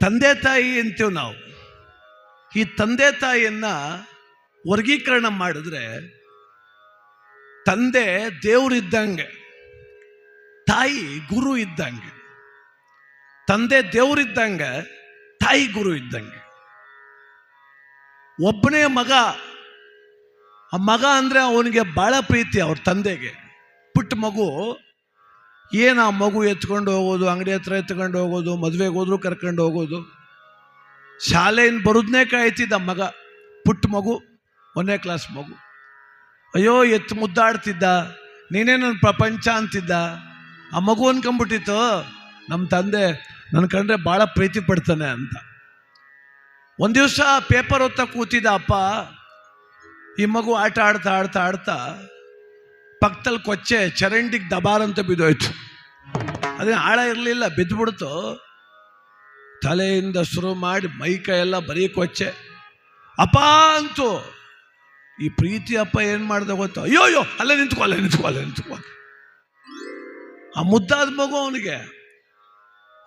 ತಂದೆ ತಾಯಿ ಅಂತೀವಿ ನಾವು. ಈ ತಂದೆ ತಾಯಿಯನ್ನ ವರ್ಗೀಕರಣ ಮಾಡಿದ್ರೆ ತಂದೆ ದೇವರಿದ್ದಂಗೆ, ತಾಯಿ ಗುರು ಇದ್ದಂಗೆ. ತಂದೆ ದೇವರಿದ್ದಂಗೆ, ತಾಯಿ ಗುರು ಇದ್ದಂಗೆ. ಒಬ್ಬನೇ ಮಗ, ಆ ಮಗ ಅಂದರೆ ಅವನಿಗೆ ಭಾಳ ಪ್ರೀತಿ ಅವ್ರ ತಂದೆಗೆ. ಪುಟ್ಟ ಮಗು ಏನು ಆ ಮಗು ಎತ್ಕೊಂಡು ಹೋಗೋದು, ಅಂಗಡಿ ಹತ್ರ ಎತ್ಕೊಂಡು ಹೋಗೋದು, ಮದುವೆಗೆ ಹೋದ್ರು ಕರ್ಕೊಂಡು ಹೋಗೋದು, ಶಾಲೆಯಿಂದ ಬರೋದನ್ನೇ ಕಾಯ್ತಿದ್ದ ಮಗ. ಪುಟ್ಟ ಮಗು, 1ನೇ ಕ್ಲಾಸ್ ಮಗು. ಅಯ್ಯೋ ಎತ್ತು ಮುದ್ದಾಡ್ತಿದ್ದ, ನೀನೇ ನನ್ನ ಪ್ರಪಂಚ ಅಂತಿದ್ದ. ಆ ಮಗು ಅನ್ಕೊಂಬಿಟ್ಟಿತ್ತು ನಮ್ಮ ತಂದೆ ನನ್ನ ಕಂಡ್ರೆ ಭಾಳ ಪ್ರೀತಿ ಪಡ್ತಾನೆ ಅಂತ. ಒಂದು ದಿವಸ ಪೇಪರ್ ಓದ್ತಾ ಕೂತಿದ್ದ ಅಪ್ಪ. ಈ ಮಗು ಆಟ ಆಡ್ತಾ ಆಡ್ತಾ ಆಡ್ತಾ ಪಕ್ಕದಲ್ಲಿ ಕೊಚ್ಚೆ ಚರಂಡಿಗೆ ದಬಾರ್ ಅಂತ ಬಿದ್ದೋಯ್ತು. ಅದೇ ಆಳ ಇರಲಿಲ್ಲ, ಬಿದ್ದುಬಿಡ್ತು. ತಲೆಯಿಂದ ಶುರು ಮಾಡಿ ಮೈಕೈ ಎಲ್ಲ ಬರೀ ಕೊಚ್ಚೆ. ಅಪ್ಪ ಅಂತು. ಈ ಪ್ರೀತಿ ಅಪ್ಪ ಏನು ಮಾಡ್ದೆ ಗೊತ್ತು? ಅಯ್ಯೋ ಅಯ್ಯೋ ಅಲ್ಲೇ ನಿಂತ್ಕೊ. ಆ ಮುದ್ದಾದ ಮಗು ಅವನಿಗೆ,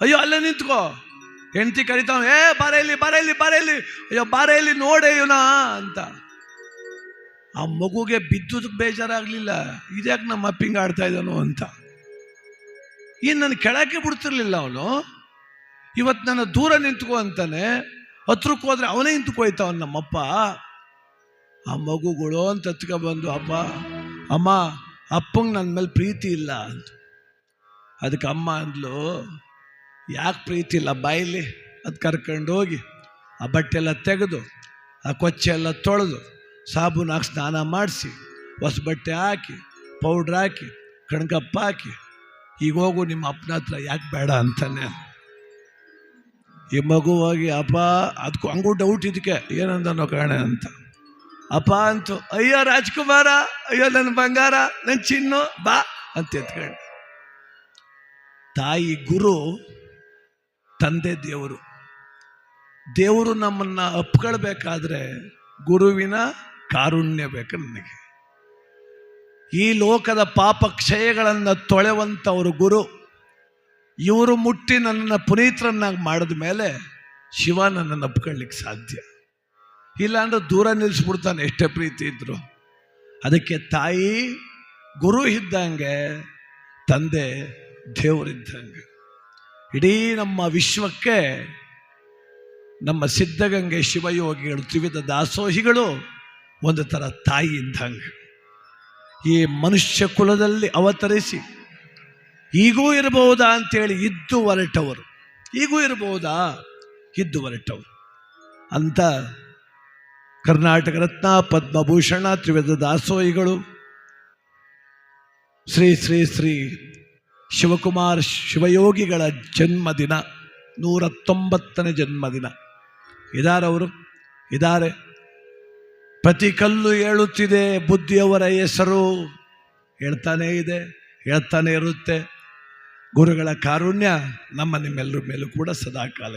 ಅಯ್ಯೋ ಅಲ್ಲೇ ನಿಂತ್ಕೋ. ಹೆಂಡತಿ ಕರಿತಾವ, ಬಾರೇಲಿ, ಅಯ್ಯೋ ಬಾರೇಲಿ ನೋಡೇ ಇವನ ಅಂತ. ಆ ಮಗುಗೆ ಬಿದ್ದುದಕ್ಕೆ ಬೇಜಾರಾಗಲಿಲ್ಲ, ಇದ್ಯಾಕೆ ನಮ್ಮ ಅಪ್ಪಿಂಗ್ ಆಡ್ತಾ ಇದ್ದಾನು ಅಂತ. ನನ್ನ ಕೆಳಕ್ಕೆ ಬಿಡ್ತಿರ್ಲಿಲ್ಲ ಅವನು. ಇವತ್ತು ನನ್ನ ದೂರ ನಿಂತ್ಕೋ ಅಂತಾನೆ, ಹತ್ರಕ್ಕೆ ಹೋದ್ರೆ ಅವನೇ ನಿಂತ್ಕೋಯ್ತಾವ ನಮ್ಮಪ್ಪ. ಆ ಮಗುಗಳು ಅಂತ ಬಂದು, ಅಮ್ಮ ಅಪ್ಪಂಗೆ ನನ್ನ ಮೇಲೆ ಪ್ರೀತಿ ಇಲ್ಲ ಅಂತ. ಅದಕ್ಕೆ ಅಮ್ಮ ಅಂದ್ಲು, ಯಾಕೆ ಪ್ರೀತಿ ಇಲ್ಲ ಬಾಯಿಲಿ? ಅದು ಕರ್ಕೊಂಡು ಹೋಗಿ ಆ ಬಟ್ಟೆ ಎಲ್ಲ ತೆಗೆದು, ಆ ಕೊಚ್ಚೆ ಎಲ್ಲ ತೊಳೆದು, ಸಾಬೂನು ಹಾಕಿ ಸ್ನಾನ ಮಾಡಿಸಿ, ಹೊಸ ಬಟ್ಟೆ ಹಾಕಿ, ಪೌಡ್ರ್ ಹಾಕಿ, ಕಣ್ಗಪ್ಪ ಹಾಕಿ, ಈಗ ಹೋಗು ನಿಮ್ಮ ಅಪ್ಪನ ಹತ್ರ, ಯಾಕೆ ಬೇಡ ಅಂತಾನೆ. ಈ ಮಗು ಹೋಗಿ, ಅಪ್ಪ ಅದಕ್ಕೂ ಹಂಗೂ ಡೌಟ್ ಇದಕ್ಕೆ ಏನಂದನೋ ಕಾಣೆ ಅಂತ. ಅಪ್ಪ ಅಂತು, ಅಯ್ಯೋ ರಾಜ್ಕುಮಾರ, ಅಯ್ಯೋ ನನ್ನ ಬಂಗಾರ, ನನ್ನ ಚಿನ್ನು, ಬಾ ಅಂತ ಎತ್ಕೊಂಡು. ತಾಯಿ ಗುರು, ತಂದೆ ದೇವರು. ದೇವರು ನಮ್ಮನ್ನು ಅಪ್ಕೊಳ್ಬೇಕಾದ್ರೆ ಗುರುವಿನ ಕಾರುಣ್ಯ ಬೇಕು ನನಗೆ. ಈ ಲೋಕದ ಪಾಪ ಕ್ಷಯಗಳನ್ನು ತೊಳೆವಂಥವರು ಗುರು. ಇವರು ಮುಟ್ಟಿ ನನ್ನನ್ನು ಪುನೀತರನ್ನಾಗಿ ಮಾಡಿದ ಮೇಲೆ ಶಿವ ನನ್ನನ್ನು ಅಪ್ಕೊಳ್ಳಿಕ್ಕೆ ಸಾಧ್ಯ. ಇಲ್ಲಾಂದ್ರೆ ದೂರ ನಿಲ್ಲಿಸ್ಬಿಡ್ತಾನೆ ಎಷ್ಟೇ ಪ್ರೀತಿ ಇದ್ರು. ಅದಕ್ಕೆ ತಾಯಿ ಗುರು ಇದ್ದಂಗೆ, ತಂದೆ ದೇವರಿದ್ದಂಗೆ. ಇಡೀ ನಮ್ಮ ವಿಶ್ವಕ್ಕೆ ನಮ್ಮ ಸಿದ್ಧಗಂಗೆ ಶಿವಯೋಗಿಗಳು, ತ್ರಿವಿಧ ದಾಸೋಹಿಗಳು ಒಂದು ಥರ ತಾಯಿ ಇದ್ದಂಗೆ. ಈ ಮನುಷ್ಯ ಕುಲದಲ್ಲಿ ಅವತರಿಸಿ ಈಗೂ ಇರಬಹುದಾ ಅಂತೇಳಿ ಇದ್ದು ಹೊರಟವರು, ಈಗೂ ಇರಬಹುದಾ ಇದ್ದು ಹೊರಟವರು ಅಂತ ಕರ್ನಾಟಕ ರತ್ನ ಪದ್ಮಭೂಷಣ ತ್ರಿವಿಧ ದಾಸೋಹಿಗಳು ಶ್ರೀ ಶ್ರೀ ಶ್ರೀ ಶಿವಕುಮಾರ ಶಿವಯೋಗಿಗಳ ಜನ್ಮದಿನ, 190ನೇ ಜನ್ಮದಿನ. ಇದಾರವರು, ಇದ್ದಾರೆ. ಪ್ರತಿ ಕಲ್ಲು ಹೇಳುತ್ತಿದೆ ಬುದ್ಧಿಯವರ ಹೆಸರು, ಹೇಳ್ತಾನೇ ಇದೆ, ಹೇಳ್ತಾನೆ ಇರುತ್ತೆ. ಗುರುಗಳ ಕಾರುಣ್ಯ ನಮ್ಮ ನಿಮ್ಮೆಲ್ಲರ ಮೇಲೂ ಕೂಡ ಸದಾಕಾಲ